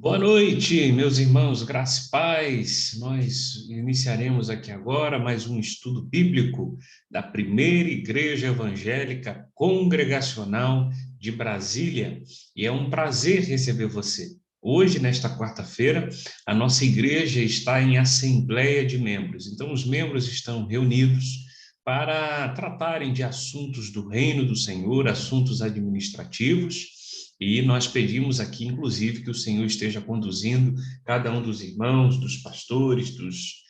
Boa noite, meus irmãos, graça e paz. Nós iniciaremos aqui agora mais um estudo bíblico da Primeira Igreja Evangélica Congregacional de Brasília. E é um prazer receber você. Hoje, nesta quarta-feira, a nossa igreja está em assembleia de membros. Então, os membros estão reunidos para tratarem de assuntos do reino do Senhor, assuntos administrativos. E nós pedimos aqui, inclusive, que o Senhor esteja conduzindo cada um dos irmãos, dos pastores, dos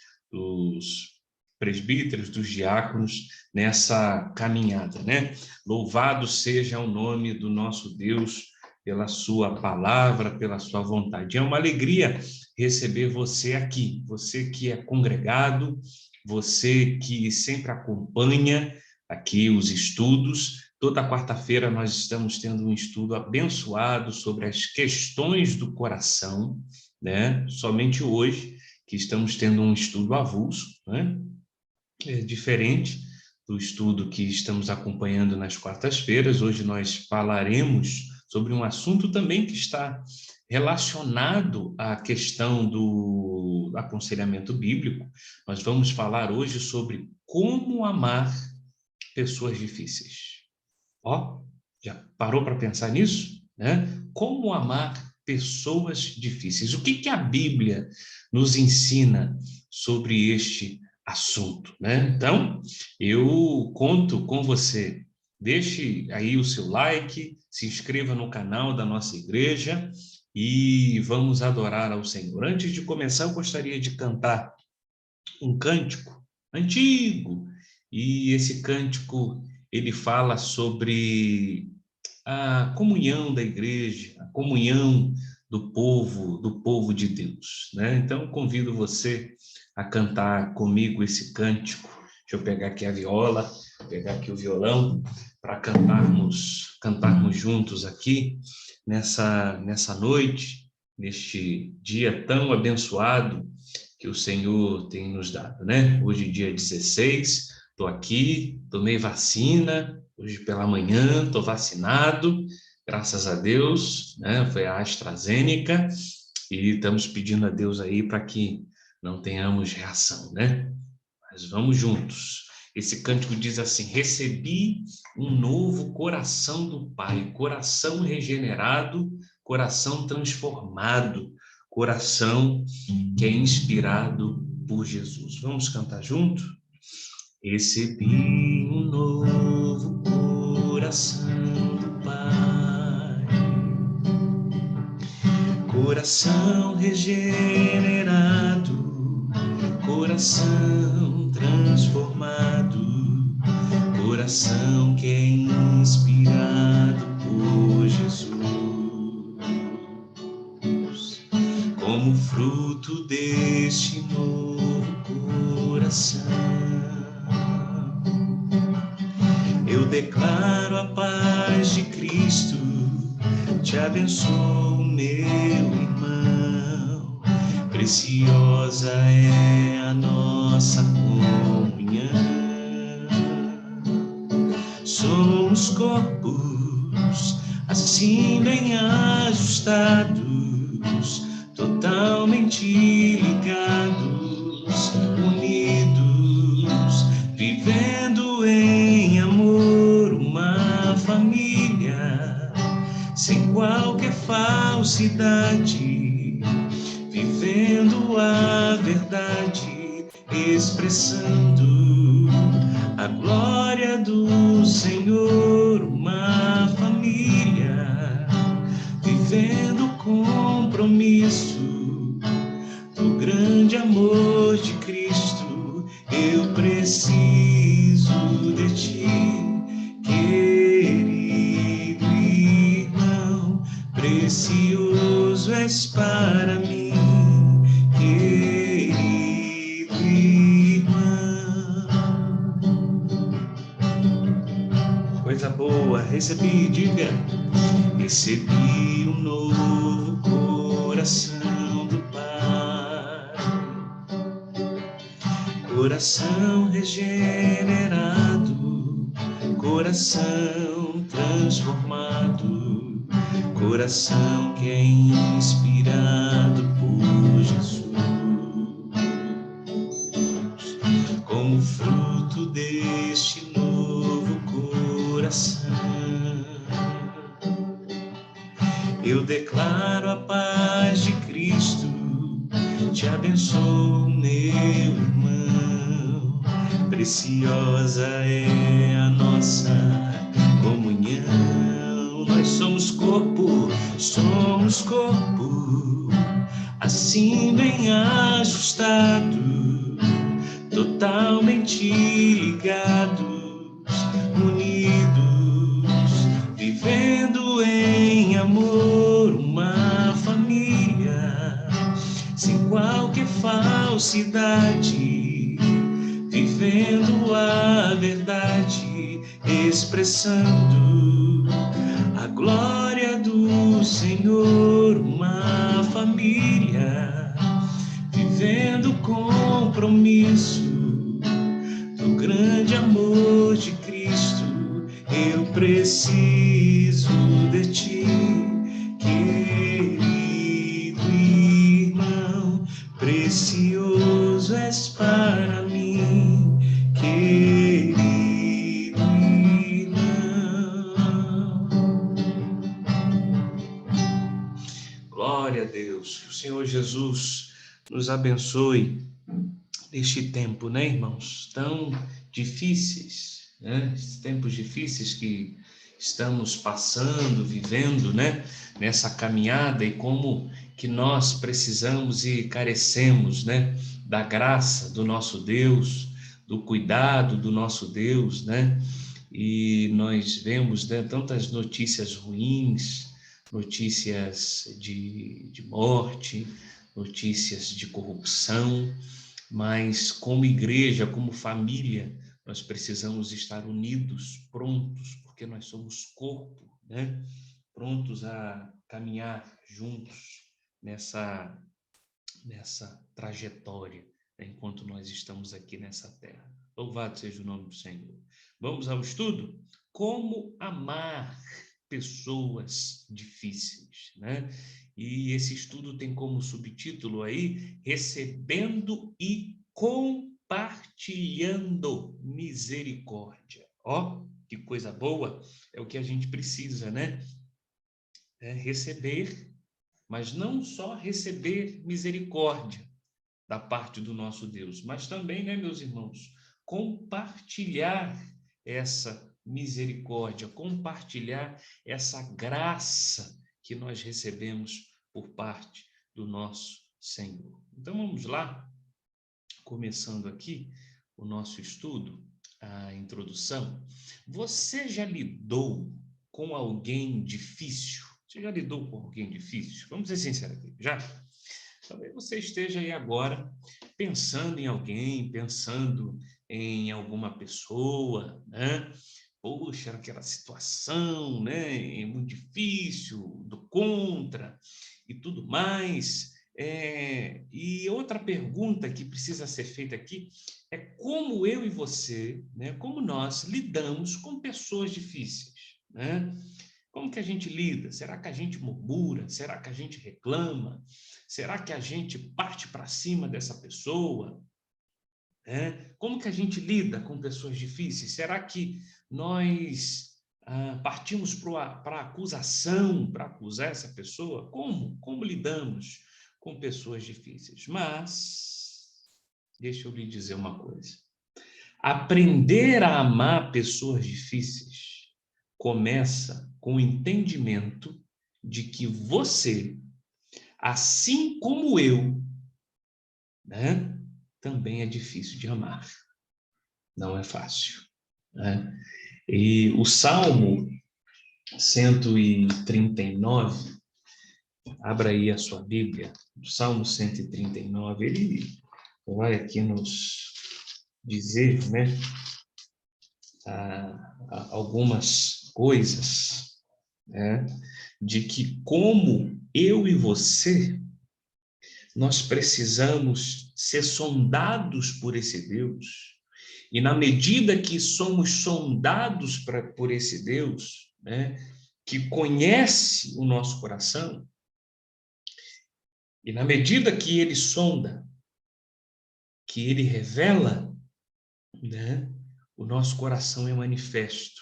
presbíteros, dos diáconos, nessa caminhada, né? Louvado seja o nome do nosso Deus pela sua palavra, pela sua vontade. É uma alegria receber você aqui, você que é congregado, você que sempre acompanha aqui os estudos. Toda quarta-feira nós estamos tendo um estudo abençoado sobre as questões do coração, né? Somente hoje que estamos tendo um estudo avulso, né? É diferente do estudo que estamos acompanhando nas quartas-feiras. Hoje nós falaremos sobre um assunto também que está relacionado à questão do aconselhamento bíblico. Nós vamos falar hoje sobre como amar pessoas difíceis. Ó, já parou para pensar nisso, né? Como amar pessoas difíceis? O que a Bíblia nos ensina sobre este assunto, né? Então, eu conto com você. Deixe aí o seu like, se inscreva no canal da nossa igreja e vamos adorar ao Senhor. Antes de começar, eu gostaria de cantar um cântico antigo, e esse cântico ele fala sobre a comunhão da igreja, a comunhão do povo de Deus, né? Então convido você a cantar comigo esse cântico. Deixa eu pegar aqui a viola, pegar aqui o violão para cantarmos juntos aqui nessa noite, neste dia tão abençoado que o Senhor tem nos dado, né? Hoje, dia 16, estou aqui, tomei vacina, hoje pela manhã estou vacinado, graças a Deus, né? Foi a AstraZeneca, e estamos pedindo a Deus aí para que não tenhamos reação, né? Mas vamos juntos. Esse cântico diz assim: recebi um novo coração do Pai, coração regenerado, coração transformado, coração que é inspirado por Jesus. Vamos cantar junto? Recebi um novo coração do Pai, coração regenerado, coração transformado, coração que é inspirado por Jesus. Como fruto deste novo coração, eu declaro a paz de Cristo, te abençoo, meu irmão. Preciosa é a nossa comunhão. Somos corpos assim bem ajustados, totalmente ligados, unidos, vivendo em amor, uma família, sem qualquer falsidade, vivendo a verdade, expressando a glória do Senhor, uma família, vivendo o compromisso do grande amor de Cristo. Eu preciso de ti, querido irmão, precioso és para mim, querido irmão. Coisa boa, recebi, diga. Recebi um novo coração do Pai, coração regenerado, coração transformado, coração que é inspirado por Jesus, como fruto deste novo coração, eu declaro a paz de Cristo, te abençoo, meu irmão, preciosa é a nossa comunhão. Nós somos corpo, assim bem ajustado, totalmente ligados, unidos, vivendo em amor, uma família, sem qualquer falsidade, vivendo a verdade, expressando a glória do Senhor, uma família, vivendo compromisso do grande amor de Cristo. Eu preciso de ti, querido irmão, precioso és para mim, querido irmão. Glória a Deus, que o Senhor Jesus nos abençoe neste tempo, né, irmãos? Tão difíceis, né? Esses tempos difíceis que estamos passando, vivendo, né? Nessa caminhada, e como que nós precisamos e carecemos, né? Da graça do nosso Deus, do cuidado do nosso Deus, né? E nós vemos, né, tantas notícias ruins, notícias de morte, notícias de corrupção, mas como igreja, como família, nós precisamos estar unidos, prontos, porque nós somos corpo, né? Prontos a caminhar juntos nessa trajetória, né? Enquanto nós estamos aqui nessa terra. Louvado seja o nome do Senhor. Vamos ao estudo? Como amar pessoas difíceis, né? E esse estudo tem como subtítulo aí, recebendo e compartilhando misericórdia. Ó, que coisa boa, é o que a gente precisa, né? É receber, mas não só receber misericórdia da parte do nosso Deus, mas também, né, meus irmãos, compartilhar essa misericórdia, compartilhar essa graça que nós recebemos por parte do nosso Senhor. Então vamos lá, começando aqui o nosso estudo, a introdução. Você já lidou com alguém difícil? Você já lidou com alguém difícil? Vamos ser sinceros aqui, já? Talvez você esteja aí agora pensando em alguém, pensando em alguma pessoa, né? Poxa, aquela situação, né? É muito difícil, do contra e tudo mais. E outra pergunta que precisa ser feita aqui é como eu e você, né? Como nós lidamos com pessoas difíceis, né? Como que a gente lida? Será que a gente murmura? Será que a gente reclama? Será que a gente parte para cima dessa pessoa? Como que a gente lida com pessoas difíceis? Será que nós partimos para a acusação, para acusar essa pessoa? Como lidamos com pessoas difíceis? Mas, deixa eu lhe dizer uma coisa. Aprender a amar pessoas difíceis começa com o entendimento de que você, assim como eu, né, também é difícil de amar. Não é fácil, né? E o Salmo 139, abra aí a sua Bíblia, o Salmo 139, ele vai aqui nos dizer, né, algumas coisas, né, de que como eu e você, nós precisamos ser sondados por esse Deus, e na medida que somos sondados por esse Deus, né, que conhece o nosso coração, e na medida que ele sonda, que ele revela, né, o nosso coração é manifesto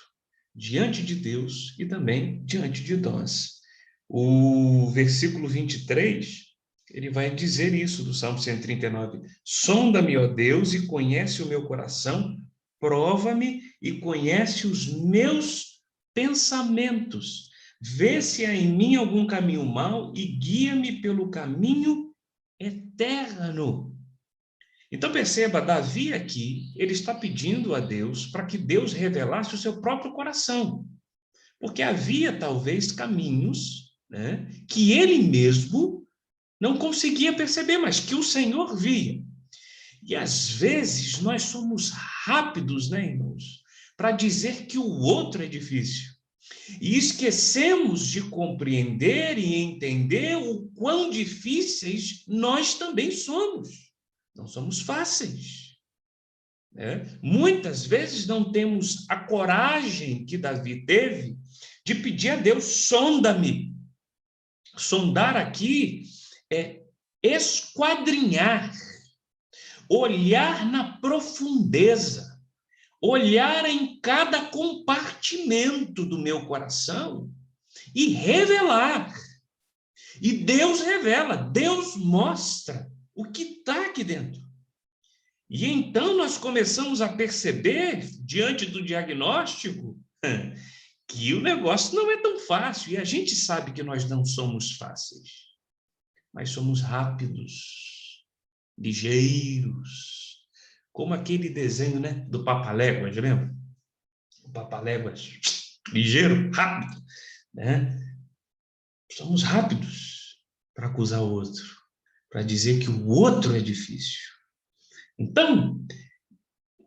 diante de Deus e também diante de nós. O versículo 23, ele vai dizer isso do Salmo 139. Sonda-me, ó Deus, e conhece o meu coração, prova-me e conhece os meus pensamentos. Vê se há em mim algum caminho mau e guia-me pelo caminho eterno. Então perceba, Davi aqui, ele está pedindo a Deus para que Deus revelasse o seu próprio coração. Porque havia talvez caminhos, né, que ele mesmo não conseguia perceber, mas que o Senhor via. E às vezes nós somos rápidos, né, irmãos, para dizer que o outro é difícil. E esquecemos de compreender e entender o quão difíceis nós também somos. Não somos fáceis, né? Muitas vezes não temos a coragem que Davi teve de pedir a Deus, sonda-me. Sondar aqui é esquadrinhar, olhar na profundeza, olhar em cada compartimento do meu coração e revelar. E Deus revela, Deus mostra o que está aqui dentro. E então nós começamos a perceber, diante do diagnóstico, que o negócio não é tão fácil. E a gente sabe que nós não somos fáceis, mas somos rápidos, ligeiros, como aquele desenho, né, do Papaléguas, lembra? O Papaléguas, ligeiro, rápido, né? Somos rápidos para acusar o outro, para dizer que o outro é difícil. Então,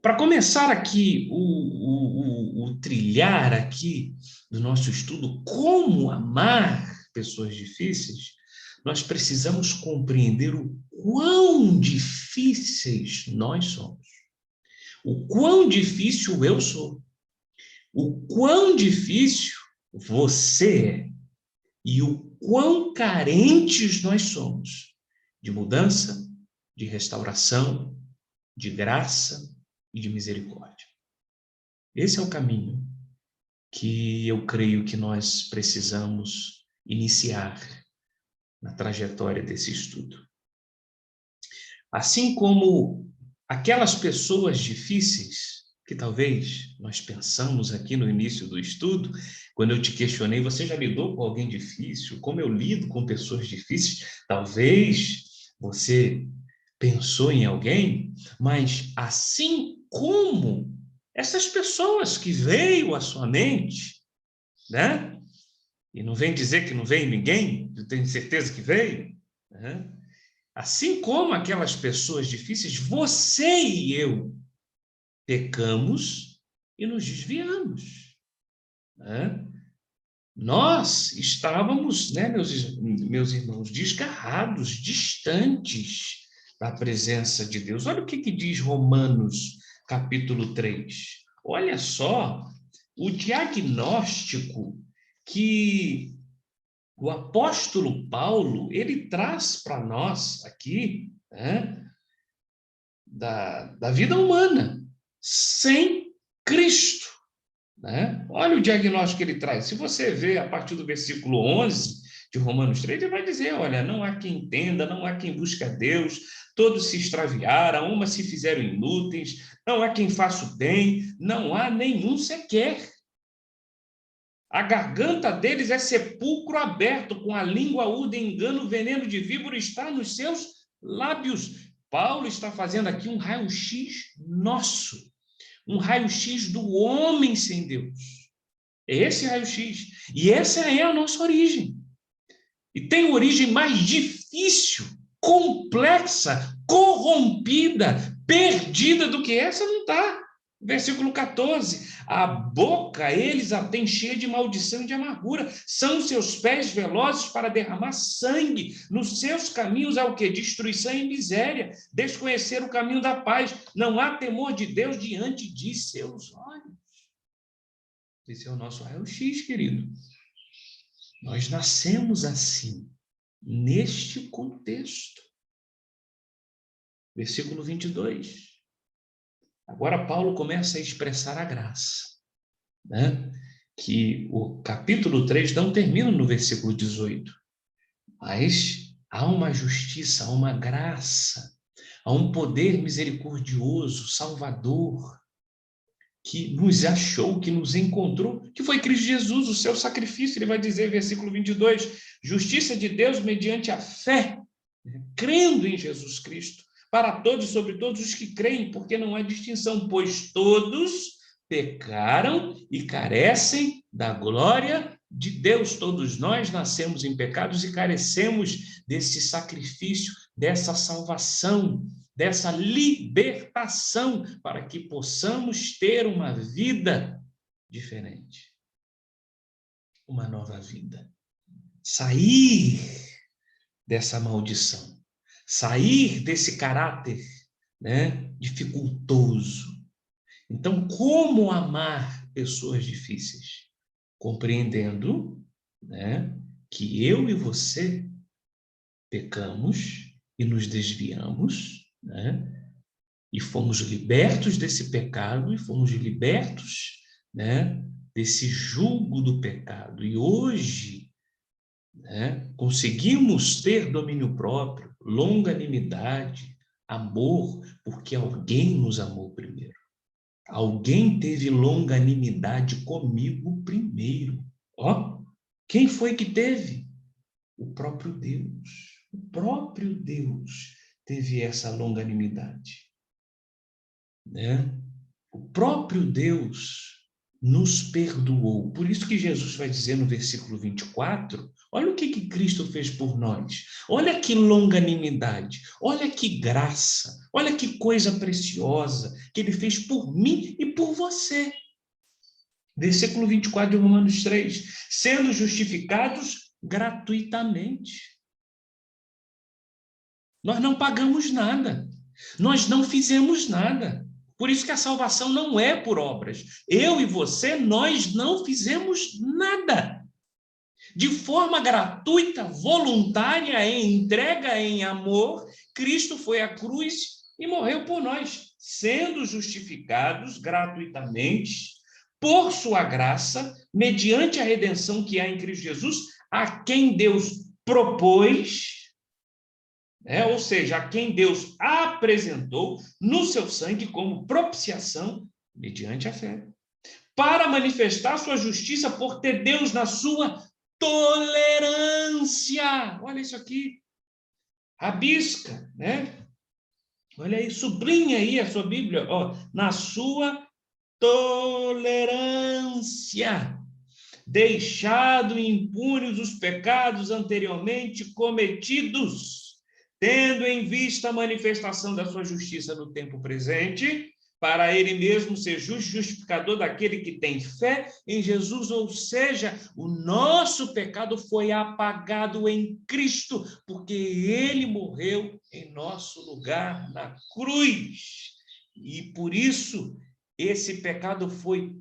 para começar aqui o trilhar aqui do nosso estudo, como amar pessoas difíceis, nós precisamos compreender o quão difíceis nós somos, o quão difícil eu sou, o quão difícil você é e o quão carentes nós somos de mudança, de restauração, de graça e de misericórdia. Esse é o caminho que eu creio que nós precisamos iniciar na trajetória desse estudo. Assim como aquelas pessoas difíceis que talvez nós pensamos aqui no início do estudo, quando eu te questionei, você já lidou com alguém difícil? Como eu lido com pessoas difíceis? Talvez você pensou em alguém, mas assim como essas pessoas que veio à sua mente, né? E não vem dizer que não veio ninguém, eu tenho certeza que veio, né? Assim como aquelas pessoas difíceis, você e eu pecamos e nos desviamos, né? Nós estávamos, né, meus irmãos, desgarrados, distantes da presença de Deus. Olha o que diz Romanos, capítulo 3. Olha só o diagnóstico que o apóstolo Paulo, ele traz para nós aqui, né, da vida humana, sem Cristo. Né? Olha o diagnóstico que ele traz. Se você vê a partir do versículo 11 de Romanos 3, ele vai dizer, olha, não há quem entenda, não há quem busque a Deus, todos se extraviaram, umas se fizeram inúteis, não há quem faça o bem, não há nenhum sequer. A garganta deles é sepulcro aberto, com a língua aguda, engano, veneno de víbora está nos seus lábios. Paulo está fazendo aqui um raio-x nosso, um raio-x do homem sem Deus. É esse raio-x. E essa é a nossa origem. E tem origem mais difícil, complexa, corrompida, perdida do que essa, não está. Versículo 14. A boca eles a têm cheia de maldição e de amargura. São seus pés velozes para derramar sangue. Nos seus caminhos há o quê? Destruição e miséria. Desconhecer o caminho da paz. Não há temor de Deus diante de seus olhos. Esse é o nosso raio-x, querido. Nós nascemos assim, neste contexto. Versículo 22. Agora Paulo começa a expressar a graça, né? Que o capítulo 3 não termina no versículo 18, mas há uma justiça, há uma graça, há um poder misericordioso, salvador, que nos achou, que nos encontrou, que foi Cristo Jesus, o seu sacrifício. Ele vai dizer, versículo 22, justiça de Deus mediante a fé, crendo em Jesus Cristo, para todos e sobre todos os que creem, porque não há distinção, pois todos pecaram e carecem da glória de Deus. Todos nós nascemos em pecados e carecemos desse sacrifício, dessa salvação, dessa libertação, para que possamos ter uma vida diferente, uma nova vida. Sair dessa maldição, sair desse caráter, né, dificultoso. Então, como amar pessoas difíceis? Compreendendo, né, que eu e você pecamos e nos desviamos, né, e fomos libertos desse pecado, e fomos libertos, né, desse jugo do pecado. E hoje, né, conseguimos ter domínio próprio, longanimidade, amor, porque alguém nos amou primeiro. Alguém teve longanimidade comigo primeiro. Ó, quem foi que teve? O próprio Deus. O próprio Deus teve essa longanimidade, né? O próprio Deus nos perdoou. Por isso que Jesus vai dizer no versículo 24, olha o que Cristo fez por nós. Olha que longanimidade, olha que graça, olha que coisa preciosa que ele fez por mim e por você. Versículo 24 de Romanos 3, sendo justificados gratuitamente. Nós não pagamos nada, nós não fizemos nada. Por isso que a salvação não é por obras. Eu e você, nós não fizemos nada. De forma gratuita, voluntária, em entrega, em amor, Cristo foi à cruz e morreu por nós, sendo justificados gratuitamente, por sua graça, mediante a redenção que há em Cristo Jesus, a quem Deus propôs, ou seja, a quem Deus apresentou no seu sangue como propiciação, mediante a fé, para manifestar sua justiça por ter Deus na sua tolerância. Olha isso aqui. Rabisca, né? Olha aí, sublinha aí a sua Bíblia, ó, na sua tolerância, deixado impunes os pecados anteriormente cometidos, tendo em vista a manifestação da sua justiça no tempo presente, para ele mesmo ser justificador daquele que tem fé em Jesus, ou seja, o nosso pecado foi apagado em Cristo, porque ele morreu em nosso lugar na cruz. E por isso, esse pecado foi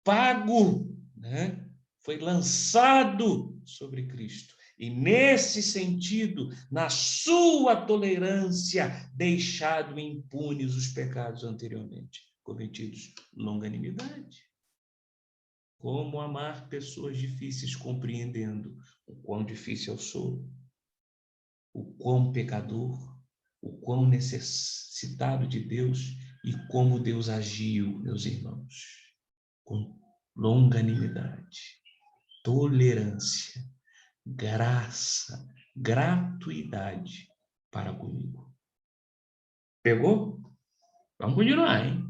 pago, né? Foi lançado sobre Cristo. E nesse sentido, na sua tolerância, deixado impunes os pecados anteriormente cometidos. Longanimidade. Como amar pessoas difíceis, compreendendo o quão difícil eu sou, o quão pecador, o quão necessitado de Deus e como Deus agiu, meus irmãos, com longanimidade, tolerância, graça, gratuidade para comigo. Pegou? Vamos continuar, hein?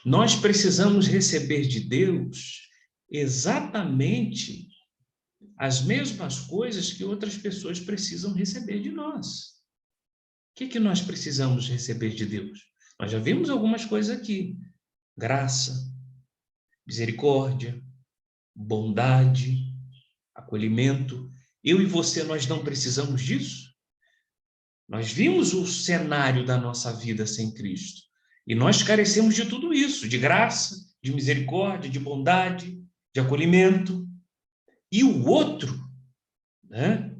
Nós precisamos receber de Deus exatamente as mesmas coisas que outras pessoas precisam receber de nós. O que nós precisamos receber de Deus? Nós já vimos algumas coisas aqui. Graça, misericórdia, bondade, acolhimento. Eu e você, nós não precisamos disso? Nós vimos o cenário da nossa vida sem Cristo. E nós carecemos de tudo isso, de graça, de misericórdia, de bondade, de acolhimento. E o outro, né,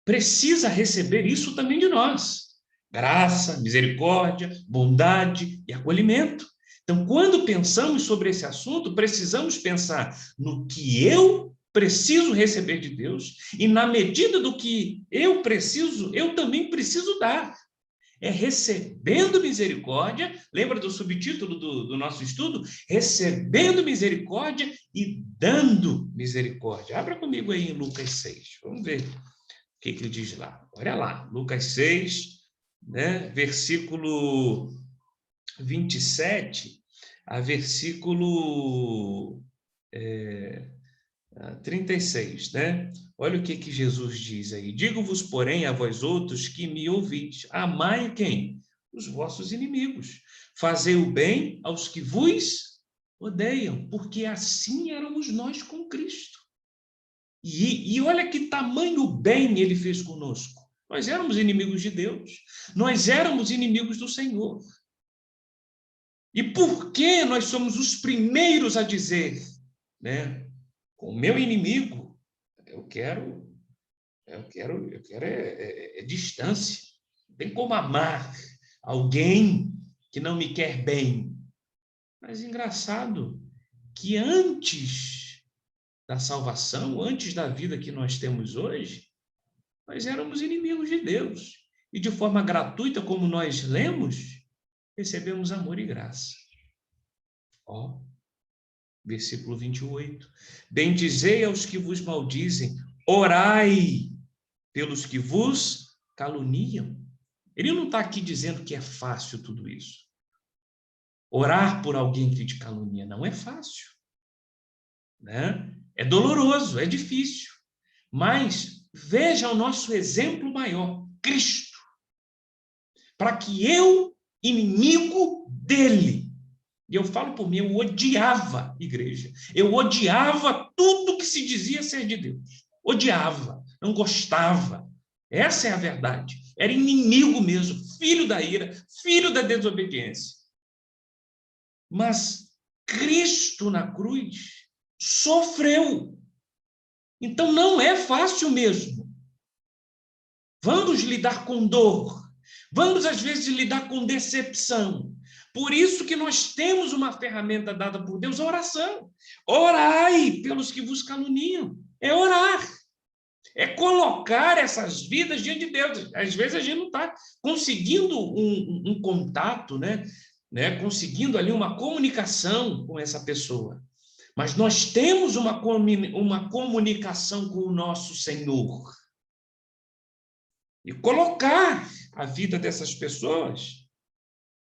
precisa receber isso também de nós. Graça, misericórdia, bondade e acolhimento. Então, quando pensamos sobre esse assunto, precisamos pensar no que eu preciso receber de Deus e, na medida do que eu preciso, eu também preciso dar. É recebendo misericórdia, lembra do subtítulo do nosso estudo? Recebendo misericórdia e dando misericórdia. Abra comigo aí em Lucas 6, vamos ver o que ele diz lá. Olha lá, Lucas 6, né, versículo 27 a versículo 36, né? Olha o que Jesus diz aí. Digo-vos, porém, a vós outros que me ouvis, amai quem? Os vossos inimigos. Fazei o bem aos que vos odeiam, porque assim éramos nós com Cristo. E olha que tamanho bem ele fez conosco. Nós éramos inimigos de Deus. Nós éramos inimigos do Senhor. E por que nós somos os primeiros a dizer, né? Com o meu inimigo, eu quero distância. Não tem como amar alguém que não me quer bem. Mas engraçado que antes da salvação, antes da vida que nós temos hoje, nós éramos inimigos de Deus. E de forma gratuita, como nós lemos, recebemos amor e graça. Ó, versículo 28. Bendizei aos que vos maldizem, orai pelos que vos caluniam. Ele não está aqui dizendo que é fácil tudo isso. Orar por alguém que te calunia não é fácil, né? É doloroso, é difícil. Mas veja o nosso exemplo maior, Cristo. Para que eu, inimigo dele, e eu falo por mim, eu odiava igreja. Eu odiava tudo que se dizia ser de Deus. Odiava, não gostava. Essa é a verdade. Era inimigo mesmo, filho da ira, filho da desobediência. Mas Cristo na cruz sofreu. Então não é fácil mesmo. Vamos lidar com dor. Vamos, às vezes, lidar com decepção. Por isso que nós temos uma ferramenta dada por Deus, a oração. Orai pelos que vos caluniam. É orar. É colocar essas vidas diante de Deus. Às vezes a gente não está conseguindo um contato, né? Conseguindo ali uma comunicação com essa pessoa. Mas nós temos uma comunicação com o nosso Senhor. E colocar a vida dessas pessoas,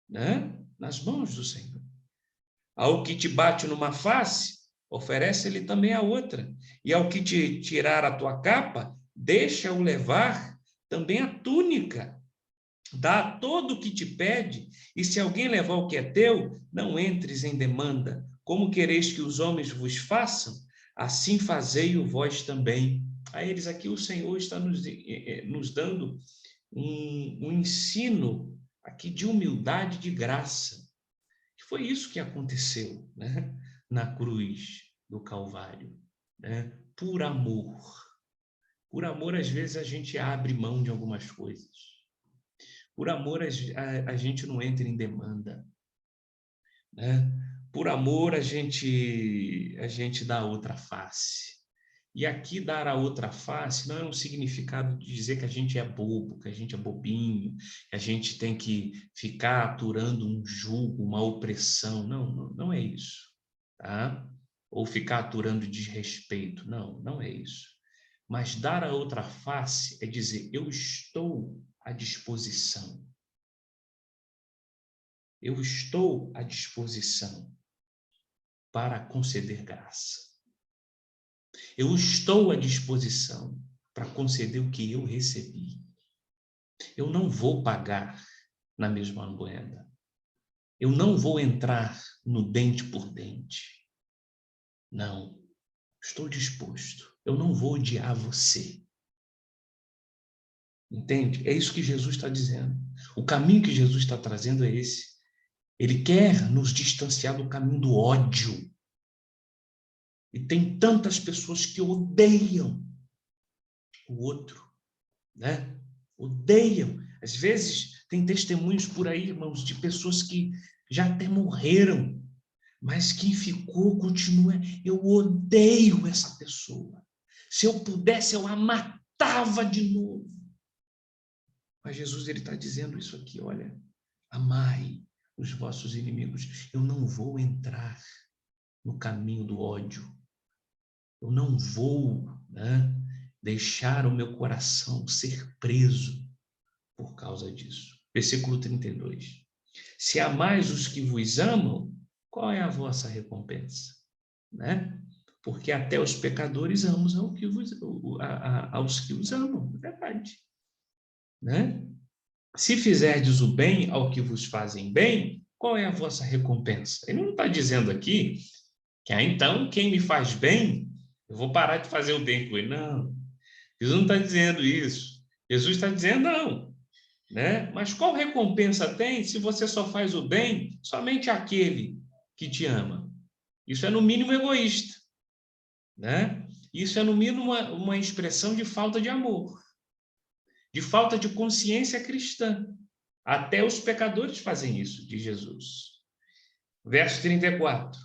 né, nas mãos do Senhor. Ao que te bate numa face, oferece-lhe também a outra. E ao que te tirar a tua capa, deixa-o levar também a túnica. Dá todo o que te pede, e se alguém levar o que é teu, não entres em demanda. Como quereis que os homens vos façam, assim fazei-o vós também. A eles aqui o Senhor está nos dando um ensino aqui de humildade, de graça. Que foi isso que aconteceu, né, na cruz do Calvário, né? Por amor. Por amor, às vezes, a gente abre mão de algumas coisas. Por amor, a gente não entra em demanda, né? Por amor, a gente dá a outra face. E aqui, dar a outra face não é um significado de dizer que a gente é bobo, que a gente é bobinho, que a gente tem que ficar aturando um jugo, uma opressão. Não é isso, tá? Ou ficar aturando desrespeito. Não é isso. Mas dar a outra face é dizer, eu estou à disposição. Eu estou à disposição para conceder graça. Eu estou à disposição para conceder o que eu recebi. Eu não vou pagar na mesma moeda. Eu não vou entrar no dente por dente. Não. Estou disposto. Eu não vou odiar você. Entende? É isso que Jesus está dizendo. O caminho que Jesus está trazendo é esse. Ele quer nos distanciar do caminho do ódio. E tem tantas pessoas que odeiam o outro, né? Odeiam. Às vezes, tem testemunhos por aí, irmãos, de pessoas que já até morreram, mas quem ficou continua. Eu odeio essa pessoa. Se eu pudesse, eu a matava de novo. Mas Jesus, ele está dizendo isso aqui, olha, amai os vossos inimigos. Eu não vou entrar no caminho do ódio. Eu não vou, né, deixar o meu coração ser preso por causa disso. Versículo 32. Se amais os que vos amam, qual é a vossa recompensa? Né? Porque até os pecadores amam aos que os amam, é verdade. Né? Se fizerdes o bem ao que vos fazem bem, qual é a vossa recompensa? Ele não está dizendo aqui que, então, quem me faz bem, eu vou parar de fazer o bem com ele. Não, Jesus não está dizendo isso. Jesus está dizendo, não. Né? Mas qual recompensa tem se você só faz o bem somente àquele que te ama? Isso é, no mínimo, egoísta. Né? Isso é, no mínimo, uma expressão de falta de amor, de falta de consciência cristã. Até os pecadores fazem isso, diz Jesus. Verso 34.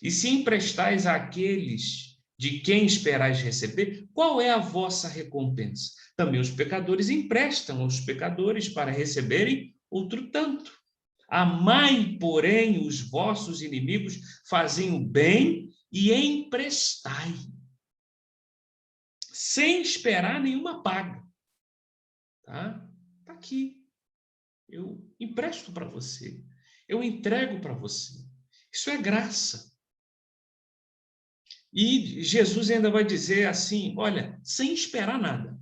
E se emprestais àqueles de quem esperais receber, qual é a vossa recompensa? Também os pecadores emprestam aos pecadores para receberem outro tanto. Amai, porém, os vossos inimigos, fazei o bem e emprestai, sem esperar nenhuma paga. Tá? Tá aqui. Eu empresto para você. Eu entrego para você. Isso é graça. E Jesus ainda vai dizer assim, olha, sem esperar nada.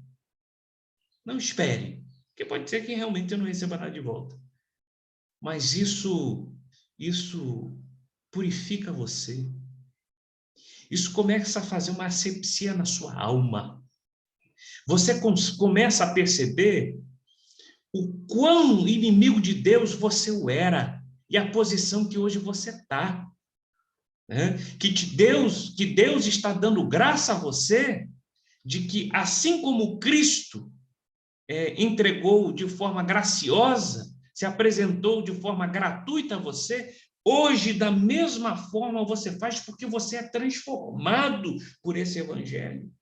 Não espere, porque pode ser que realmente eu não receba nada de volta. Mas isso purifica você. Isso começa a fazer uma asepsia na sua alma. Você começa a perceber o quão inimigo de Deus você o era e a posição que hoje você está. Né? Que Deus está dando graça a você de que, assim como Cristo entregou de forma graciosa, se apresentou de forma gratuita a você, hoje, da mesma forma, você faz porque você é transformado por esse evangelho.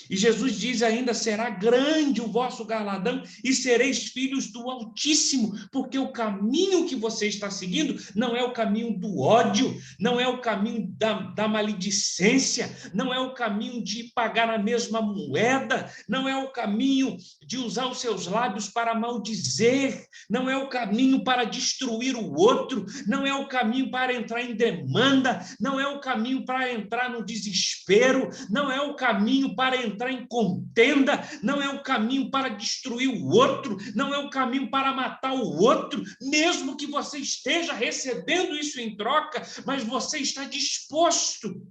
E Jesus diz ainda, será grande o vosso galardão e sereis filhos do Altíssimo, porque o caminho que você está seguindo não é o caminho do ódio, não é o caminho da maledicência, não é o caminho de pagar a mesma moeda, não é o caminho de usar os seus lábios para maldizer, não é o caminho para destruir o outro, não é o caminho para entrar em demanda, não é o caminho para entrar no desespero, não é o caminho para entrar em contenda, não é o caminho para destruir o outro, não é o caminho para matar o outro, mesmo que você esteja recebendo isso em troca, mas você está disposto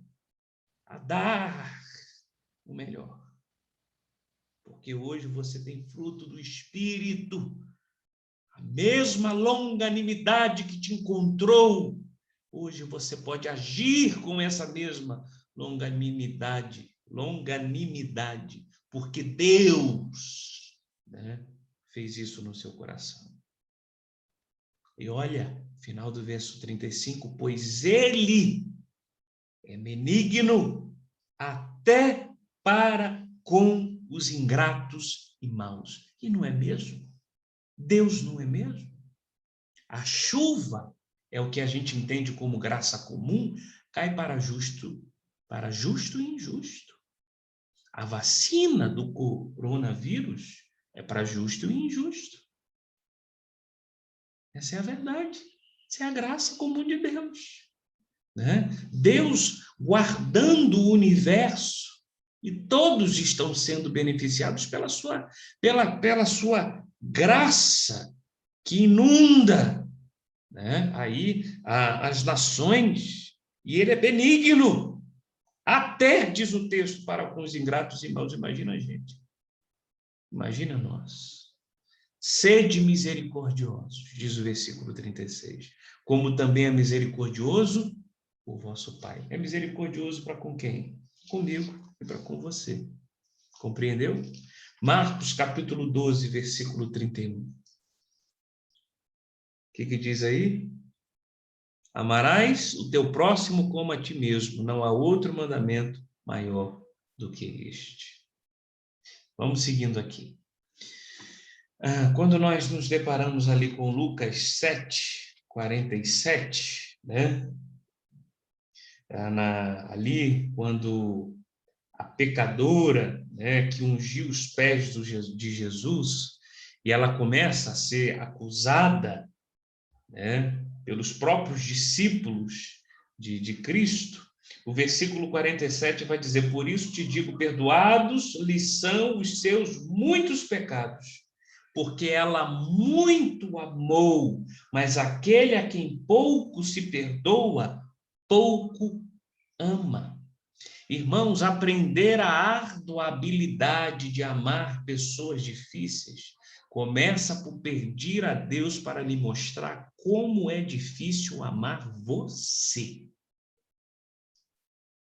a dar o melhor. Porque hoje você tem fruto do Espírito, a mesma longanimidade que te encontrou, hoje você pode agir com essa mesma longanimidade, porque Deus, né, fez isso no seu coração. E olha, final do verso 35, pois ele é benigno até para com os ingratos e maus. E não é mesmo? Deus não é mesmo? A chuva é o que a gente entende como graça comum, cai para justo e injusto. A vacina do coronavírus é para justo e injusto. Essa é a verdade. Essa é a graça comum de Deus. Né? Deus guardando o universo e todos estão sendo beneficiados pela sua graça que inunda, né, aí as nações, e ele é benigno, até, diz o texto, para com os ingratos e maus. Imagina a gente, imagina nós. Sede misericordiosos, diz o versículo 36, como também é misericordioso o vosso Pai. É misericordioso para com quem? Comigo e para com você. Compreendeu? Marcos, capítulo 12, versículo 31. O que diz aí? Amarás o teu próximo como a ti mesmo. Não há outro mandamento maior do que este. Vamos seguindo aqui. Quando nós nos deparamos ali com Lucas 7, 47, né? Ali, quando a pecadora, né, que ungiu os pés de Jesus, e ela começa a ser acusada, né, pelos próprios discípulos de Cristo, o versículo 47 vai dizer: por isso te digo, perdoados lhe são os seus muitos pecados, porque ela muito amou, mas aquele a quem pouco se perdoa, pouco ama. Irmãos, aprender a árdua habilidade de amar pessoas difíceis começa por pedir a Deus para lhe mostrar como é difícil amar você.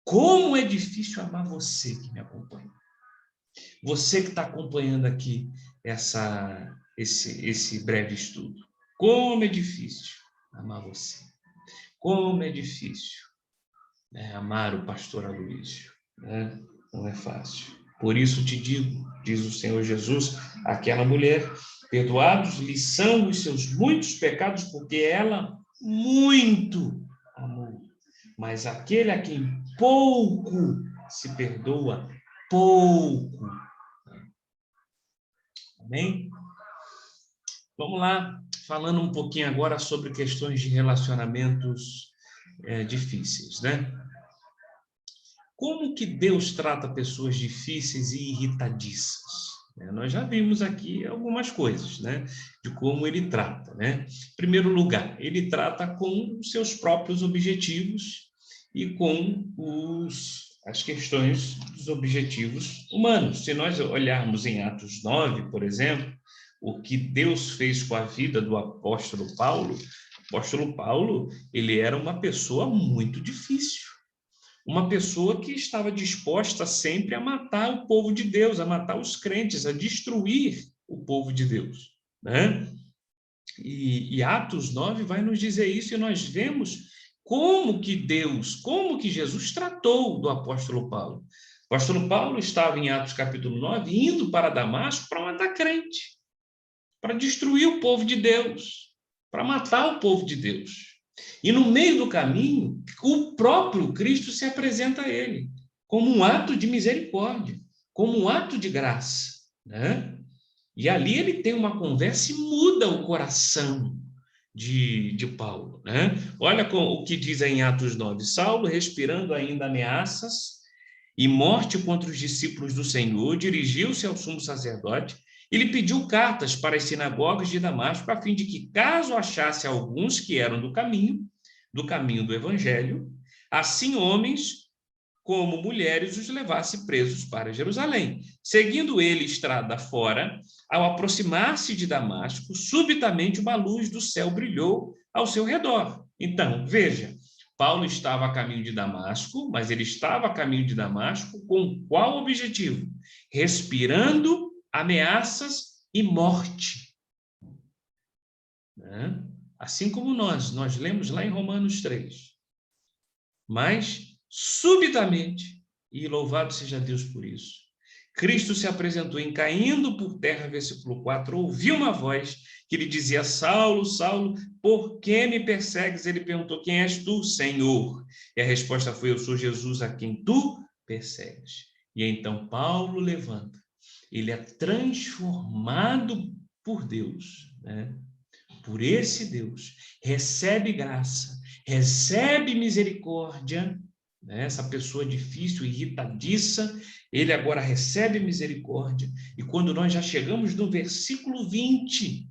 Como é difícil amar você que me acompanha. Você que está acompanhando aqui esse breve estudo. Como é difícil amar você. Como é difícil amar o pastor Aloísio. Né? Não é fácil. Por isso te digo, diz o Senhor Jesus, àquela mulher, perdoados lhe são os seus muitos pecados, porque ela muito amou. Mas aquele a quem pouco se perdoa, pouco. Amém? Vamos lá, falando um pouquinho agora sobre questões de relacionamentos difíceis, né? Como que Deus trata pessoas difíceis e irritadiças? Nós já vimos aqui algumas coisas, né? De como ele trata, né? Em primeiro lugar, ele trata com os seus próprios objetivos e com as questões dos objetivos humanos. Se nós olharmos em Atos 9, por exemplo, o que Deus fez com a vida do apóstolo Paulo, ele era uma pessoa muito difícil. Uma pessoa que estava disposta sempre a matar o povo de Deus, a matar os crentes, a destruir o povo de Deus, né? E Atos 9 vai nos dizer isso, e nós vemos como que Jesus tratou do apóstolo Paulo. O apóstolo Paulo estava em Atos capítulo 9, indo para Damasco para matar crente, para destruir o povo de Deus, para matar o povo de Deus. E no meio do caminho, o próprio Cristo se apresenta a ele, como um ato de misericórdia, como um ato de graça, né? E ali ele tem uma conversa e muda o coração de Paulo, né? Olha o que diz aí em Atos 9. Saulo, respirando ainda ameaças e morte contra os discípulos do Senhor, dirigiu-se ao sumo sacerdote. Ele pediu cartas para as sinagogas de Damasco, a fim de que, caso achasse alguns que eram do caminho do evangelho, assim homens como mulheres os levasse presos para Jerusalém. Seguindo ele estrada fora, ao aproximar-se de Damasco, subitamente uma luz do céu brilhou ao seu redor. Então, veja, Paulo estava a caminho de Damasco, mas ele estava a caminho de Damasco com qual objetivo? Respirando ameaças e morte. Né? Assim como nós lemos lá em Romanos 3. Mas, subitamente, e louvado seja Deus por isso, Cristo se apresentou em caindo por terra, versículo 4, ouviu uma voz que lhe dizia: Saulo, Saulo, por que me persegues? Ele perguntou: quem és tu, Senhor? E a resposta foi: eu sou Jesus a quem tu persegues. E então Paulo levanta. Ele é transformado por Deus, né? Por esse Deus, recebe graça, recebe misericórdia, né? Essa pessoa difícil, irritadiça, ele agora recebe misericórdia, e quando nós já chegamos no versículo 20,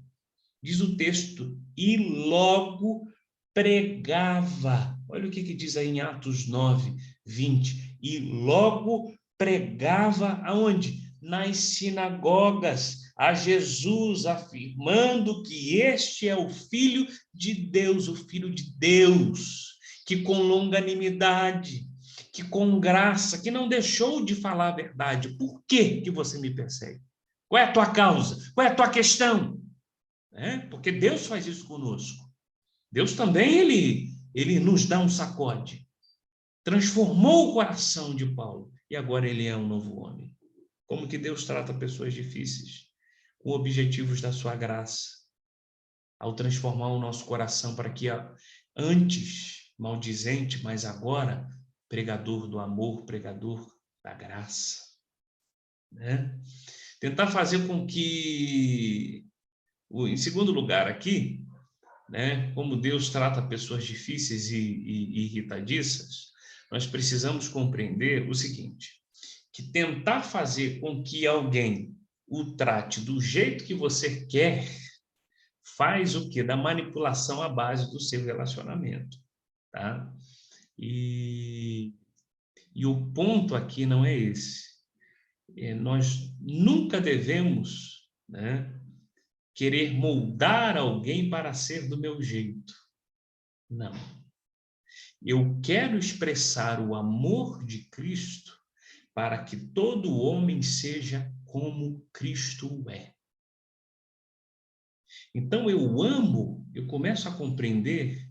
diz o texto, e logo pregava, olha o que diz aí em Atos 9, 20, e logo pregava aonde? Nas sinagogas, a Jesus, afirmando que este é o Filho de Deus, o Filho de Deus. que com longanimidade, que com graça, que não deixou de falar a verdade. Por que você me persegue? Qual é a tua causa? Qual é a tua questão? Porque Deus faz isso conosco. Deus também, ele nos dá um sacode. Transformou o coração de Paulo e agora ele é um novo homem. Como que Deus trata pessoas difíceis? Com objetivos da sua graça. Ao transformar o nosso coração para que antes maldizente, mas agora pregador do amor, pregador da graça. Tentar fazer com que, em segundo lugar aqui, como Deus trata pessoas difíceis e irritadiças, nós precisamos compreender o seguinte, que tentar fazer com que alguém o trate do jeito que você quer, faz o quê? Da manipulação à base do seu relacionamento. Tá? E o ponto aqui não é esse. Nós nunca devemos querer moldar alguém para ser do meu jeito. Não. Eu quero expressar o amor de Cristo para que todo homem seja como Cristo é. Então, eu amo, eu começo a compreender,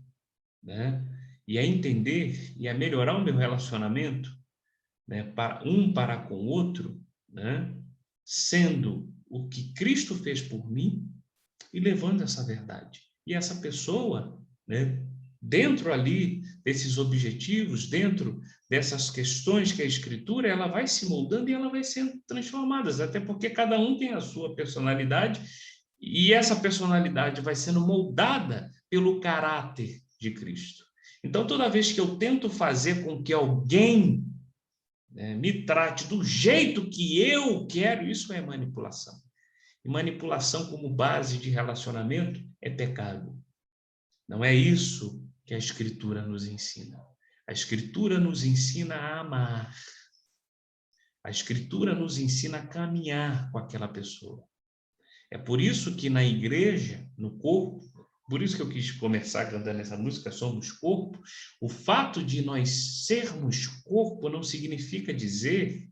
e a entender, e a melhorar o meu relacionamento, para com o outro, sendo o que Cristo fez por mim e levando essa verdade. E essa pessoa, dentro ali desses objetivos, dentro dessas questões que a Escritura, ela vai se moldando e ela vai sendo transformada, até porque cada um tem a sua personalidade e essa personalidade vai sendo moldada pelo caráter de Cristo. Então, toda vez que eu tento fazer com que alguém me trate do jeito que eu quero, isso é manipulação. E manipulação como base de relacionamento é pecado. Não é isso que a Escritura nos ensina. A Escritura nos ensina a amar. A Escritura nos ensina a caminhar com aquela pessoa. É por isso que na igreja, no corpo, por isso que eu quis começar cantando essa música, Somos Corpo, o fato de nós sermos corpo não significa dizer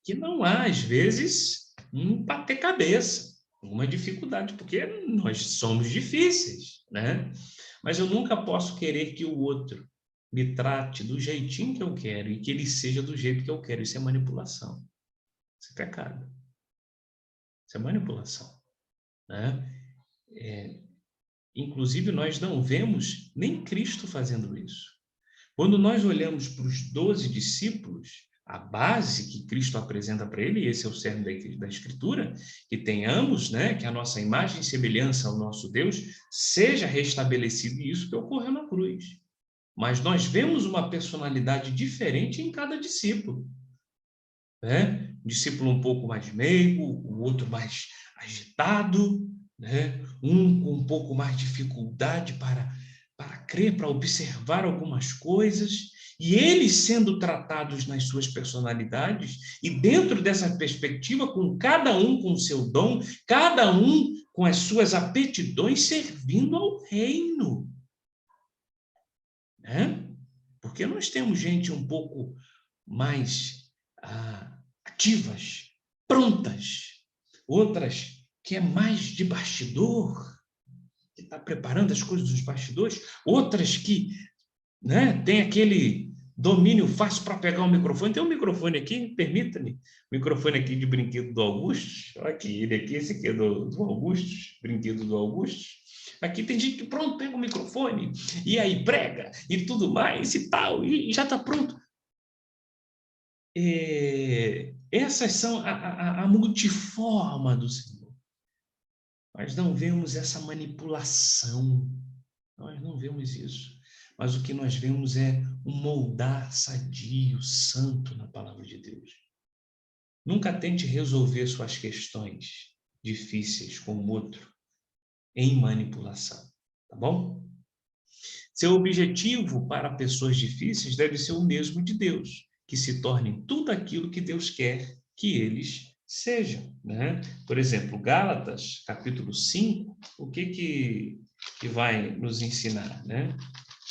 que não há, às vezes, um bater cabeça, uma dificuldade, porque nós somos difíceis, Mas eu nunca posso querer que o outro me trate do jeitinho que eu quero e que ele seja do jeito que eu quero. Isso é manipulação. Isso é pecado. Isso é manipulação. Inclusive, nós não vemos nem Cristo fazendo isso. Quando nós olhamos para os 12 discípulos, a base que Cristo apresenta para ele, e esse é o cerne da Escritura, que tenhamos, que a nossa imagem e semelhança ao nosso Deus seja restabelecida, e isso que ocorreu na cruz. Mas nós vemos uma personalidade diferente em cada discípulo. Um discípulo um pouco mais meigo, o outro mais agitado, um com um pouco mais de dificuldade para crer, para observar algumas coisas, e eles sendo tratados nas suas personalidades, e dentro dessa perspectiva, com cada um com o seu dom, cada um com as suas aptidões, servindo ao reino. Porque nós temos gente um pouco mais ativas, prontas, outras que é mais de bastidor, que está preparando as coisas dos bastidores, outras que tem aquele domínio fácil para pegar o microfone. Tem um microfone aqui, permita-me, microfone aqui de brinquedo do Augusto, olha aqui, ele aqui, esse aqui é do Augusto, brinquedo do Augusto. Aqui tem gente que pronto, pega o microfone, e aí prega, e tudo mais, e tal, e já está pronto. Essas são a multiforma do Senhor. Nós não vemos essa manipulação, nós não vemos isso. Mas o que nós vemos é um moldar sadio, santo na palavra de Deus. Nunca tente resolver suas questões difíceis com o outro em manipulação, tá bom? Seu objetivo para pessoas difíceis deve ser o mesmo de Deus, que se tornem tudo aquilo que Deus quer que eles sejam. Por exemplo, Gálatas, capítulo 5, o que vai nos ensinar?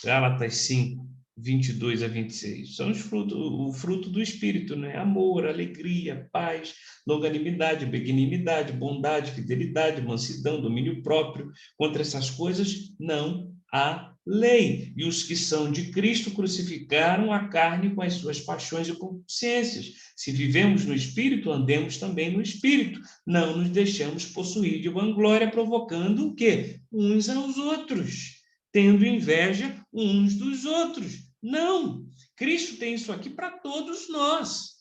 Gálatas 5, 22 a 26. São o fruto do Espírito, né? Amor, alegria, paz, longanimidade, benignidade, bondade, fidelidade, mansidão, domínio próprio. Contra essas coisas não há lei. E os que são de Cristo crucificaram a carne com as suas paixões e concupiscências. Se vivemos no Espírito, andemos também no Espírito. Não nos deixamos possuir de vanglória, provocando o quê? Uns aos outros, tendo inveja uns dos outros. Não! Cristo tem isso aqui para todos nós.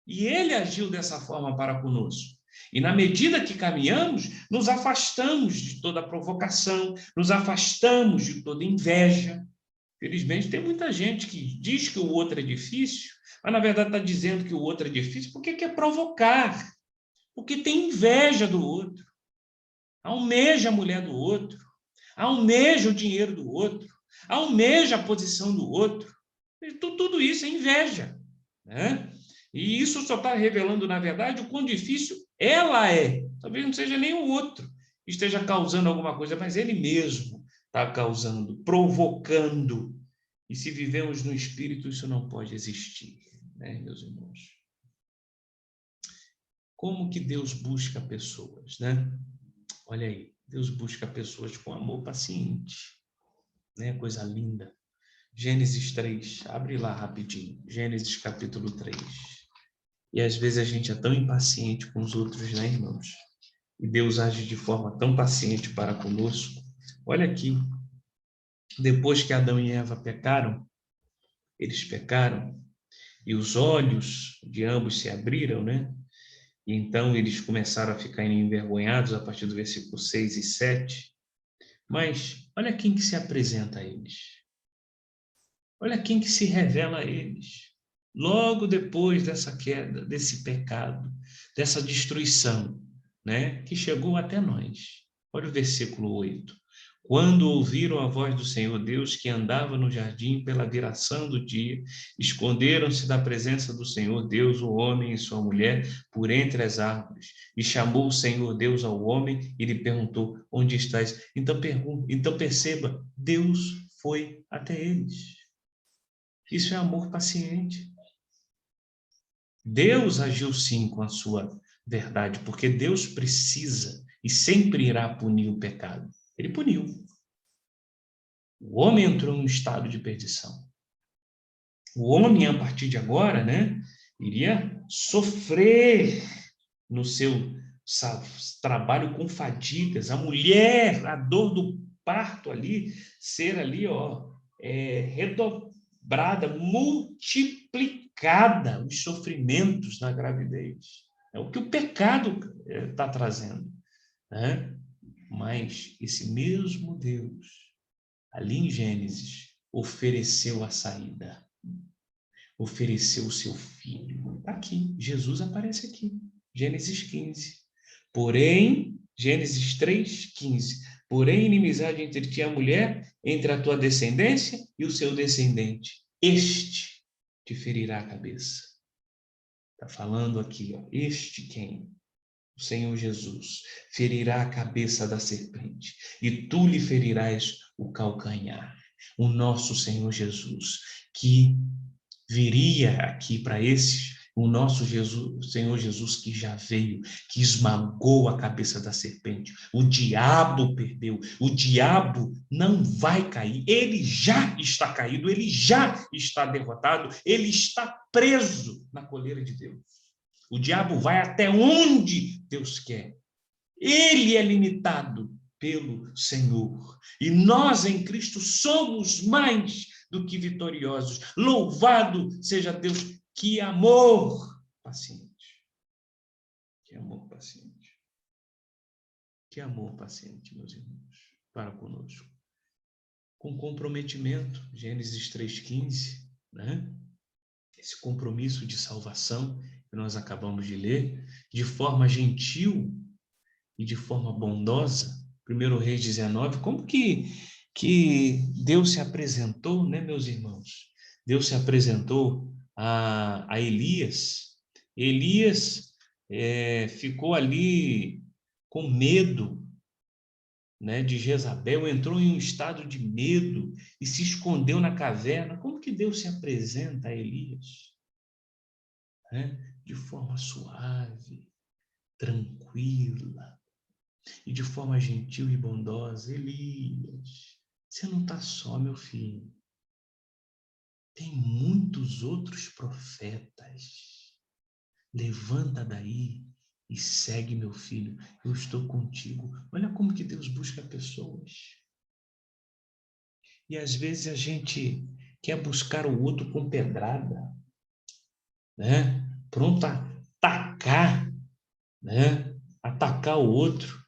E ele agiu dessa forma para conosco. E na medida que caminhamos, nos afastamos de toda provocação, nos afastamos de toda inveja. Felizmente, tem muita gente que diz que o outro é difícil, mas na verdade está dizendo que o outro é difícil porque quer provocar, porque tem inveja do outro, almeja a mulher do outro, almeja o dinheiro do outro, almeja a posição do outro. Tudo isso é inveja, né? E isso só está revelando, na verdade, o quão difícil ela é. Talvez não seja nem o outro que esteja causando alguma coisa, mas ele mesmo está causando, provocando. E se vivemos no Espírito, isso não pode existir, né, meus irmãos? Como que Deus busca pessoas, né? Olha aí, Deus busca pessoas com amor paciente, né? Coisa linda. Gênesis 3, abre lá rapidinho, Gênesis capítulo 3. E às vezes a gente é tão impaciente com os outros, né, irmãos? E Deus age de forma tão paciente para conosco. Olha aqui, depois que Adão e Eva pecaram, eles pecaram, e os olhos de ambos se abriram, né? E então eles começaram a ficar envergonhados a partir do versículo 6 e 7. Mas olha quem que se apresenta a eles. Olha quem que se revela a eles. Logo depois dessa queda, desse pecado, dessa destruição, né, que chegou até nós. Olha o versículo 8. Quando ouviram a voz do Senhor Deus que andava no jardim pela viração do dia, esconderam-se da presença do Senhor Deus, o homem e sua mulher, por entre as árvores. E chamou o Senhor Deus ao homem e lhe perguntou: onde estás? Então perceba, Deus foi até eles. Isso é amor paciente. Deus agiu sim com a sua verdade, porque Deus precisa e sempre irá punir o pecado. Ele puniu. O homem entrou em um estado de perdição. O homem, a partir de agora, né, iria sofrer no seu trabalho com fadigas. A mulher, a dor do parto ali, ser ali, redobrada, multiplicada, os sofrimentos na gravidez. É o que o pecado está trazendo, né? Mas esse mesmo Deus, ali em Gênesis, ofereceu a saída, ofereceu o seu filho. Aqui, Jesus aparece aqui, Gênesis 15. Porém, Gênesis 3, 15. Porém, inimizade entre ti e a mulher, entre a tua descendência e o seu descendente. Este te ferirá a cabeça. Está falando aqui, ó, este quem? O Senhor Jesus ferirá a cabeça da serpente e tu lhe ferirás o calcanhar. O nosso Senhor Jesus, que viria aqui para esses, o nosso Jesus, Senhor Jesus que já veio, que esmagou a cabeça da serpente. O diabo perdeu, o diabo não vai cair, ele já está caído, ele já está derrotado, ele está preso na coleira de Deus. O diabo vai até onde Deus quer. Ele é limitado pelo Senhor. E nós em Cristo somos mais do que vitoriosos. Louvado seja Deus. Que amor paciente. Que amor paciente. Que amor paciente, meus irmãos, para conosco. Com comprometimento, Gênesis 3,15, né? Esse compromisso de salvação que nós acabamos de ler, de forma gentil e de forma bondosa. 1 Reis 19, como que Deus se apresentou, né, meus irmãos? Deus se apresentou a Elias. Elias ficou ali com medo, né, de Jezabel, entrou em um estado de medo e se escondeu na caverna. Como que Deus se apresenta a Elias? Né? De forma suave, tranquila e de forma gentil e bondosa. Elias, você não está só, meu filho. Tem muitos outros profetas. Levanta daí e segue, meu filho. Eu estou contigo. Olha como que Deus busca pessoas. E às vezes a gente quer buscar o outro com pedrada, né? Pronto a atacar, né? Atacar o outro.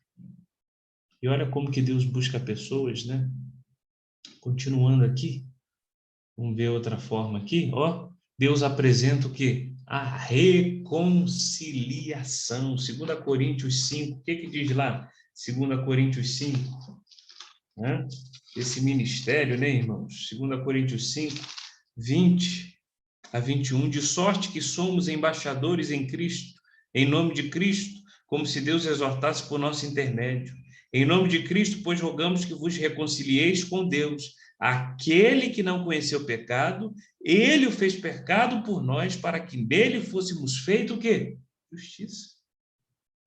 E olha como que Deus busca pessoas, né? Continuando aqui, vamos ver outra forma aqui, ó. Deus apresenta o quê? A reconciliação. 2 Coríntios 5, o que que diz lá? 2 Coríntios 5, né? Esse ministério, né, irmãos? 2 Coríntios 5, 20 a 21, de sorte que somos embaixadores em Cristo, em nome de Cristo, como se Deus exortasse por nosso intermédio. Em nome de Cristo, pois rogamos que vos reconcilieis com Deus. Aquele que não conheceu pecado, ele o fez pecado por nós, para que nele fôssemos feitos o quê? Justiça.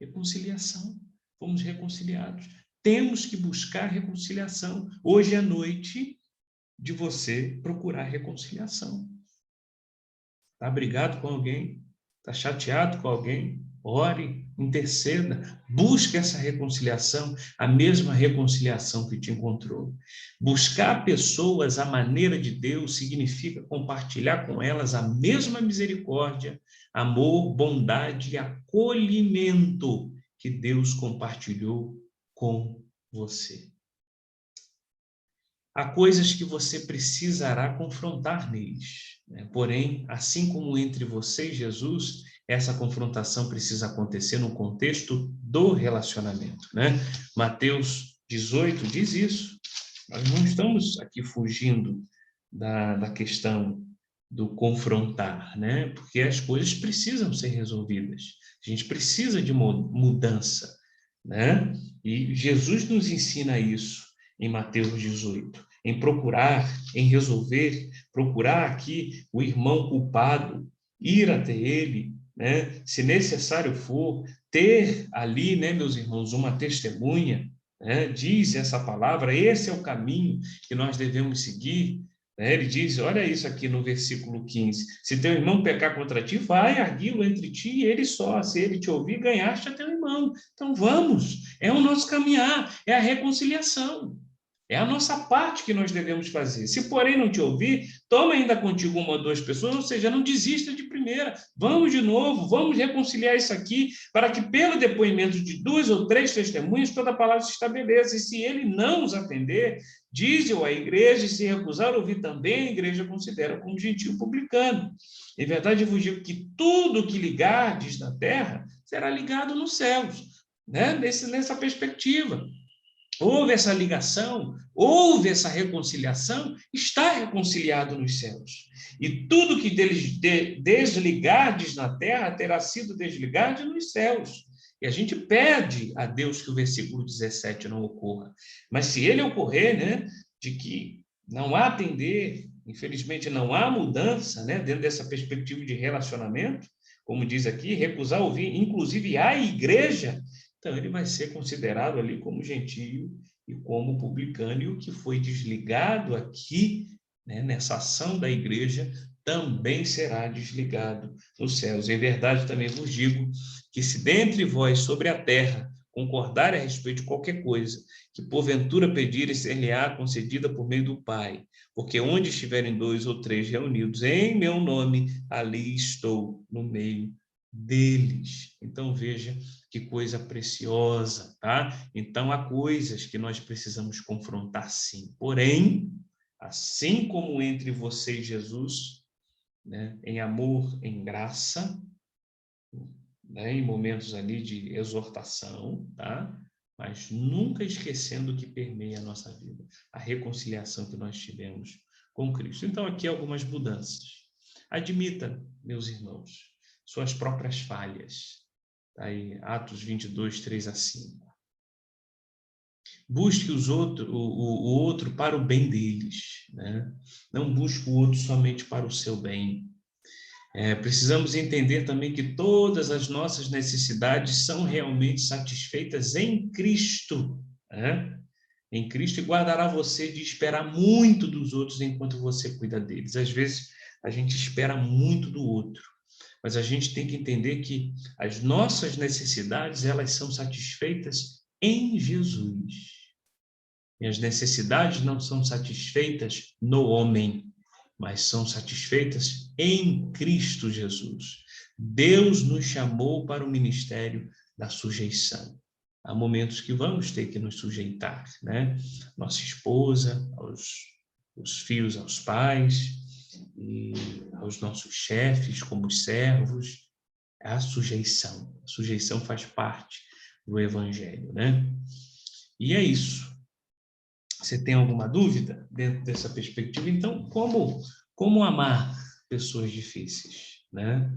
Reconciliação. Fomos reconciliados. Temos que buscar reconciliação. Hoje é noite de você procurar reconciliação. Está brigado com alguém? Está chateado com alguém? Ore, interceda, busque essa reconciliação, a mesma reconciliação que te encontrou. Buscar pessoas à maneira de Deus significa compartilhar com elas a mesma misericórdia, amor, bondade e acolhimento que Deus compartilhou com você. Há coisas que você precisará confrontar neles, né? Porém, assim como entre você e Jesus, essa confrontação precisa acontecer no contexto do relacionamento, né? Mateus 18 diz isso. Nós não estamos aqui fugindo da questão do confrontar, né? Porque as coisas precisam ser resolvidas. A gente precisa de mudança, né? E Jesus nos ensina isso em Mateus 18, em procurar, em resolver, procurar aqui o irmão culpado, ir até ele, né? Se necessário for, ter ali, né, meus irmãos, uma testemunha, né? Diz essa palavra, esse é o caminho que nós devemos seguir, né? Ele diz, olha isso aqui no versículo 15, se teu irmão pecar contra ti, vai arguí-lo entre ti e ele só, se ele te ouvir, ganhaste a teu irmão. Então vamos, é o nosso caminhar, é a reconciliação. É a nossa parte que nós devemos fazer. Se, porém, não te ouvir, toma ainda contigo uma ou duas pessoas, ou seja, não desista de primeira. Vamos de novo, vamos reconciliar isso aqui, para que, pelo depoimento de 2 ou 3 testemunhas, toda a palavra se estabeleça. E se ele não os atender, dize-o à igreja, e se recusar a ouvir também, a igreja considera como gentio publicano. Em verdade, eu vos digo que tudo que ligardes na terra será ligado nos céus, né? Nessa perspectiva. Houve essa ligação, houve essa reconciliação, está reconciliado nos céus. E tudo que desligardes na terra terá sido desligado nos céus. E a gente pede a Deus que o versículo 17 não ocorra. Mas se ele ocorrer, né, de que não há atender, infelizmente não há mudança, né, dentro dessa perspectiva de relacionamento, como diz aqui, recusar ouvir, inclusive a igreja, então ele vai ser considerado ali como gentio e como publicano, e o que foi desligado aqui, né, nessa ação da igreja, também será desligado nos céus. Em verdade, também vos digo que se dentre vós sobre a terra concordarem a respeito de qualquer coisa, que porventura pedirem, ser-lhe-á concedida por meio do Pai, porque onde estiverem 2 ou 3 reunidos em meu nome, ali estou no meio deles. Então veja que coisa preciosa, tá? Então há coisas que nós precisamos confrontar, sim. Porém, assim como entre você e Jesus, né, em amor, em graça, né, em momentos ali de exortação, tá? Mas nunca esquecendo o que permeia a nossa vida, a reconciliação que nós tivemos com Cristo. Então aqui algumas mudanças. Admita, meus irmãos, suas próprias falhas. Tá aí, Atos 22, 3 a 5. Busque o outro para o bem deles, né? Não busque o outro somente para o seu bem. Precisamos entender também que todas as nossas necessidades são realmente satisfeitas em Cristo, né? Em Cristo, e guardará você de esperar muito dos outros enquanto você cuida deles. Às vezes, a gente espera muito do outro, mas a gente tem que entender que as nossas necessidades, elas são satisfeitas em Jesus. E as necessidades não são satisfeitas no homem, mas são satisfeitas em Cristo Jesus. Deus nos chamou para o ministério da sujeição. Há momentos que vamos ter que nos sujeitar, né? Nossa esposa, os filhos aos pais, e aos nossos chefes como servos. É a sujeição. A sujeição faz parte do evangelho, né? E é isso. Você tem alguma dúvida dentro dessa perspectiva? Então, como amar pessoas difíceis, né?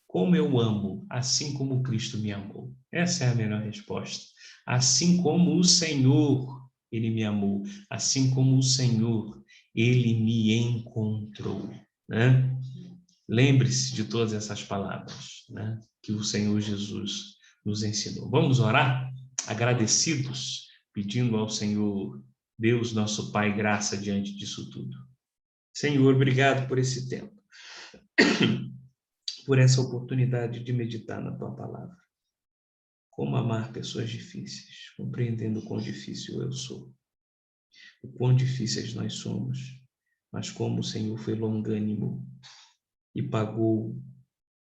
Como eu amo, assim como Cristo me amou. Essa é a melhor resposta. Assim como o Senhor, ele me amou. Assim como o Senhor, ele me encontrou, né? Lembre-se de todas essas palavras, né? Que o Senhor Jesus nos ensinou. Vamos orar? Agradecidos, pedindo ao Senhor Deus, nosso Pai, graça diante disso tudo. Senhor, obrigado por esse tempo, por essa oportunidade de meditar na Tua palavra. Como amar pessoas difíceis, compreendendo o quão difícil eu sou, o quão difíceis nós somos, mas como o Senhor foi longânimo e pagou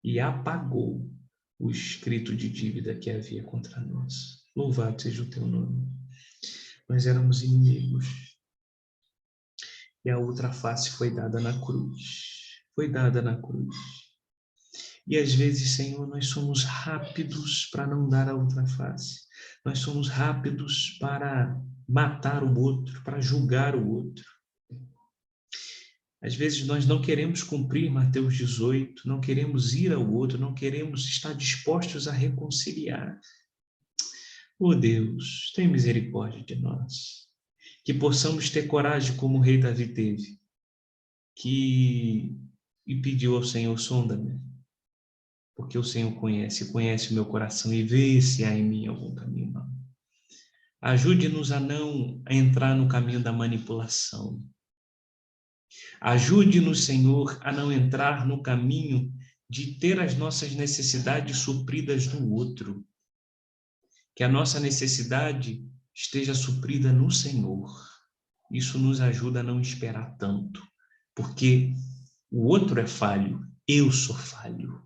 e apagou o escrito de dívida que havia contra nós. Louvado seja o Teu nome. Nós éramos inimigos, e a outra face foi dada na cruz. Foi dada na cruz. E às vezes, Senhor, nós somos rápidos para não dar a outra face. Nós somos rápidos para matar o outro, para julgar o outro. Às vezes nós não queremos cumprir Mateus 18, não queremos ir ao outro, não queremos estar dispostos a reconciliar. Oh Deus, tem misericórdia de nós. Que possamos ter coragem como o rei Davi teve, e pediu ao Senhor, sonda-me, porque o Senhor conhece o meu coração e vê se há em mim algum caminho mau. Ajude-nos a não entrar no caminho da manipulação. Ajude-nos, Senhor, a não entrar no caminho de ter as nossas necessidades supridas do outro. Que a nossa necessidade esteja suprida no Senhor. Isso nos ajuda a não esperar tanto, porque o outro é falho, eu sou falho.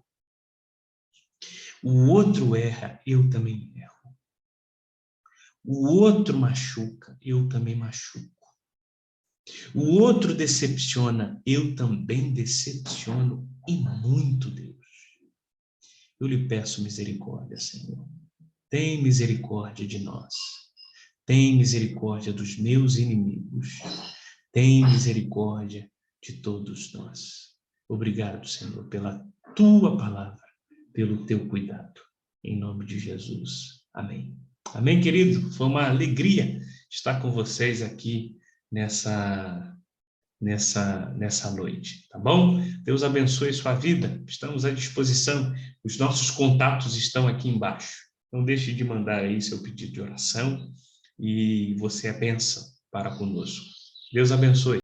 O outro erra, eu também erro. O outro machuca, eu também machuco. O outro decepciona, eu também decepciono, e muito, Deus. Eu lhe peço misericórdia, Senhor. Tem misericórdia de nós. Tem misericórdia dos meus inimigos. Tem misericórdia de todos nós. Obrigado, Senhor, pela tua palavra, pelo teu cuidado. Em nome de Jesus. Amém. Amém, querido? Foi uma alegria estar com vocês aqui nessa noite, tá bom? Deus abençoe sua vida. Estamos à disposição. Os nossos contatos estão aqui embaixo. Não deixe de mandar aí seu pedido de oração, e você é bênção para conosco. Deus abençoe.